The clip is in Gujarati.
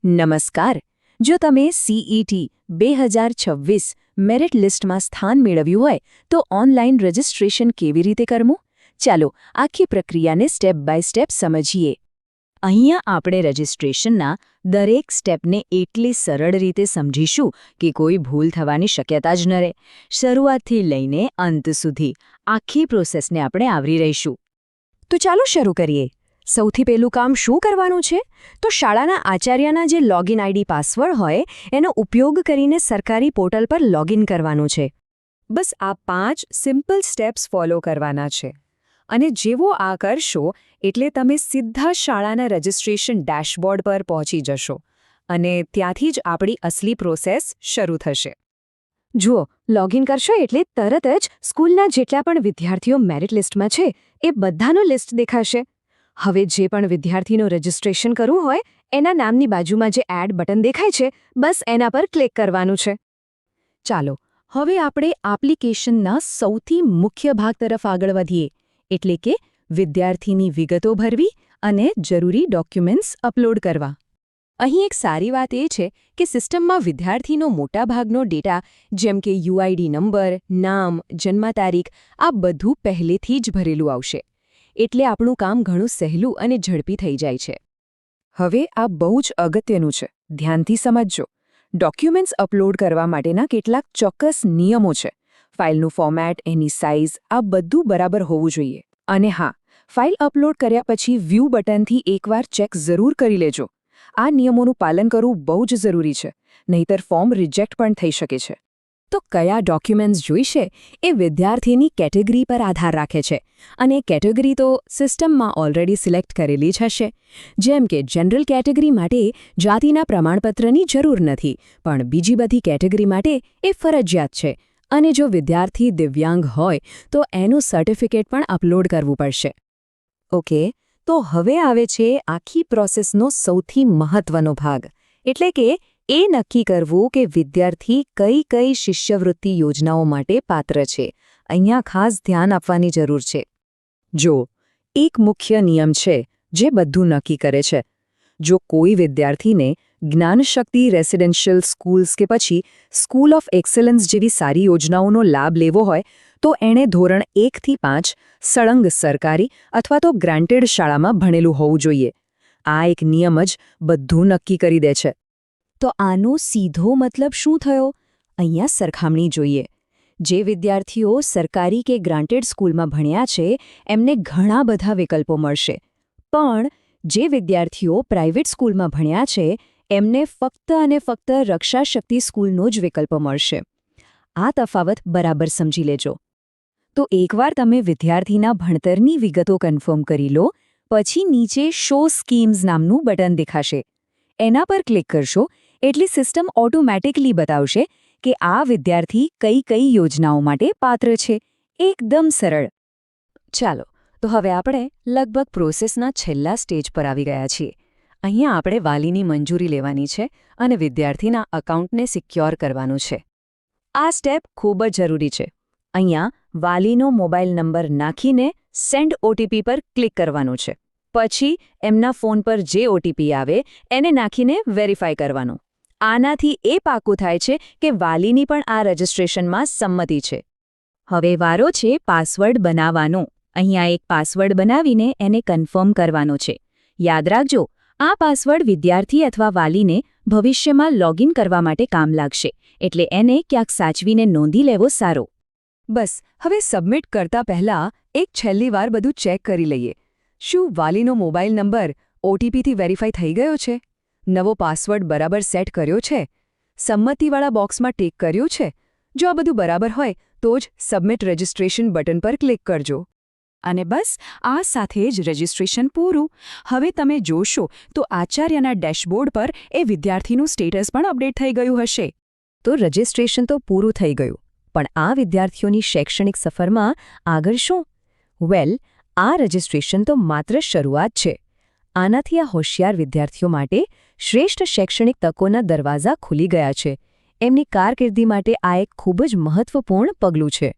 નમસ્કાર. જો તમે સીઈટી 2026 મેરિટ લિસ્ટમાં સ્થાન મેળવ્યું હોય તો ઓનલાઈન રજિસ્ટ્રેશન કેવી રીતે કરવું? ચાલો આખી પ્રક્રિયાને સ્ટેપ બાય સ્ટેપ સમજીએ. અહીંયા આપણે રજિસ્ટ્રેશનના દરેક સ્ટેપને એટલી સરળ રીતે સમજીશું કે કોઈ ભૂલ થવાની શક્યતા જ ન રહે. શરૂઆતથી લઈને અંત સુધી આખી પ્રોસેસને આપણે આવરી રહીશું. તો ચાલો શરૂ કરીએ. સૌથી પહેલું કામ શું કરવાનું છે? તો શાળાના આચાર્યના જે લોગિન આઈડી પાસવર્ડ હોય એનો ઉપયોગ કરીને સરકારી પોર્ટલ પર લોગિન કરવાનું છે. બસ આ 5 સિમ્પલ સ્ટેપ્સ ફોલો કરવાના છે. અને જેવો આ કરશો એટલે તમે સીધા શાળાના રજિસ્ટ્રેશન ડેશબોર્ડ પર પહોંચી જશો અને ત્યાંથી જ આપણી અસલી પ્રોસેસ શરૂ થશે. જુઓ, લોગિન કરશો એટલે તરત જ સ્કૂલના જેટલા પણ વિદ્યાર્થીઓ મેરિટ લિસ્ટમાં છે એ બધાનો લિસ્ટ દેખાશે. હવે જે પણ વિદ્યાર્થીનું રજિસ્ટ્રેશન કરવું હોય એના નામની બાજુમાં જે એડ બટન દેખાય છે બસ એના પર ક્લિક કરવાનું છે. ચાલો હવે આપણે એપ્લિકેશનના સૌથી મુખ્ય ભાગ તરફ આગળ વધીએ, એટલે કે વિદ્યાર્થીની વિગતો ભરવી અને જરૂરી ડોક્યુમેન્ટ્સ અપલોડ કરવા. અહીં એક સારી વાત એ છે કે સિસ્ટમમાં વિદ્યાર્થીનો મોટાભાગનો ડેટા જેમ કે યુઆઈડી નંબર, નામ, જન્મ તારીખ આ બધું પહેલેથી જ ભરેલું આવશે. એટલે આપણું કામ ઘણું સહેલું અને ઝડપી થઈ જાય છે. હવે આ બહુ જ અગત્યનું છે, ધ્યાનથી સમજજો. ડોક્યુમેન્ટ્સ અપલોડ કરવા માટેના કેટલાક ચોક્કસ નિયમો છે. ફાઇલનું ફોર્મેટ, એની સાઇઝ આ બધું બરાબર હોવું જોઈએ. અને હા, ફાઇલ અપલોડ કર્યા પછી વ્યૂ બટનથી એકવાર ચેક જરૂર કરી લેજો. આ નિયમોનું પાલન કરવું બહુ જ જરૂરી છે, નહીંતર ફોર્મ રિજેક્ટ પણ થઈ શકે છે. તો કયા ડોક્યુમેન્ટ્સ જોઈશે એ વિદ્યાર્થીની કેટેગરી પર આધાર રાખે છે, અને કેટેગરી તો સિસ્ટમમાં ઓલરેડી સિલેક્ટ કરેલી જ હશે. જેમ કે જનરલ કેટેગરી માટે જાતિના પ્રમાણપત્રની જરૂર નથી, પણ બીજી બધી કેટેગરી માટે એ ફરજિયાત છે. અને જો વિદ્યાર્થી દિવ્યાંગ હોય તો એનું સર્ટિફિકેટ પણ અપલોડ કરવું પડશે. ઓકે, તો હવે આવે છે આખી પ્રોસેસનો સૌથી મહત્વનો ભાગ, એટલે કે એ નક્કી કરવું કે વિદ્યાર્થી કઈ કઈ શિષ્યવૃત્તિ યોજનાઓ માટે પાત્ર છે. અહીંયા ખાસ ધ્યાન આપવાની જરૂર છે. જો એક મુખ્ય નિયમ છે જે બધું નક્કી કરે છે. જો કોઈ વિદ્યાર્થીને જ્ઞાનશક્તિ રેસિડેન્શિયલ સ્કૂલ્સ કે પછી સ્કૂલ ઓફ એક્સલન્સ જેવી સારી યોજનાઓનો લાભ લેવો હોય તો એણે ધોરણ 1 થી 5 સળંગ સરકારી અથવા તો ગ્રાન્ટેડ શાળામાં ભણેલું હોવું જોઈએ. આ એક નિયમ જ બધું નક્કી કરી દે છે. તો આનો સીધો મતલબ શું થયો? અહીંયા સરખામણી જોઈએ. જે વિદ્યાર્થીઓ સરકારી કે ગ્રાન્ટેડ સ્કૂલમાં ભણ્યા છે એમને ઘણા બધા વિકલ્પો મળશે, પણ જે વિદ્યાર્થીઓ પ્રાઇવેટ સ્કૂલમાં ભણ્યા છે એમને ફક્ત અને ફક્ત રક્ષાશક્તિ સ્કૂલનો જ વિકલ્પ મળશે. આ તફાવત બરાબર સમજી લેજો. તો એકવાર તમે વિદ્યાર્થીના ભણતરની વિગતો કન્ફર્મ કરી લો, પછી નીચે શો સ્કીમ્સ નામનું બટન દેખાશે. એના પર ક્લિક કરશો એટલે સિસ્ટમ ઓટોમેટિકલી બતાવશે કે આ વિદ્યાર્થી કઈ કઈ યોજનાઓ માટે પાત્ર છે. એકદમ સરળ. ચાલો, તો હવે આપણે લગભગ પ્રોસેસના છેલ્લા સ્ટેજ પર આવી ગયા છીએ. અહીંયા આપણે વાલીની મંજૂરી લેવાની છે અને વિદ્યાર્થીના અકાઉન્ટને સિક્યોર કરવાનું છે. આ સ્ટેપ ખૂબ જ જરૂરી છે. અહીંયા વાલીનો મોબાઈલ નંબર નાખીને સેન્ડ ઓટીપી પર ક્લિક કરવાનું છે. પછી એમના ફોન પર જે ઓટીપી આવે એને નાખીને વેરીફાઈ કરવાનું. આનાથી એ પાકું થાય છે કે વાલીની પણ આ રજિસ્ટ્રેશનમાં સંમતિ છે. હવે વારો છે પાસવર્ડ બનાવવાનો. અહીંયા એક પાસવર્ડ બનાવીને એને કન્ફર્મ કરવાનો છે. યાદ રાખજો, આ પાસવર્ડ વિદ્યાર્થી અથવા વાલીને ભવિષ્યમાં લોગિન કરવા માટે કામ લાગશે, એટલે એને ક્યાંક સાચવીને નોંધી લેવો સારો. બસ હવે સબમિટ કરતા પહેલાં એક છેલ્લી વાર બધું ચેક કરી લઈએ. શું વાલીનો મોબાઈલ નંબર ઓટીપીથી વેરીફાઈ થઈ ગયો છે? નવો પાસવર્ડ બરાબર સેટ કર્યો છે? સંમતિવાળા બોક્સમાં ટિક કર્યું છે? જો આ બધું બરાબર હોય તો જ સબમિટ રજિસ્ટ્રેશન બટન પર ક્લિક કરજો. અને બસ આ સાથે જ રજિસ્ટ્રેશન પૂરું. હવે તમે જોશો તો આચાર્યના ડેશબોર્ડ પર એ વિદ્યાર્થીનું સ્ટેટસ પણ અપડેટ થઈ ગયું હશે. તો રજિસ્ટ્રેશન તો પૂરું થઈ ગયું, પણ આ વિદ્યાર્થીઓની શૈક્ષણિક સફરમાં આગળ શું? વેલ, આ રજિસ્ટ્રેશન તો માત્ર શરૂઆત છે. આનાથી આ હોશિયાર વિદ્યાર્થીઓ માટે શ્રેષ્ઠ શૈક્ષણિક તકોના દરવાજા ખુલી ગયા છે. એમની કારકિર્દી માટે આ એક ખૂબ જ મહત્વપૂર્ણ પગલું છે.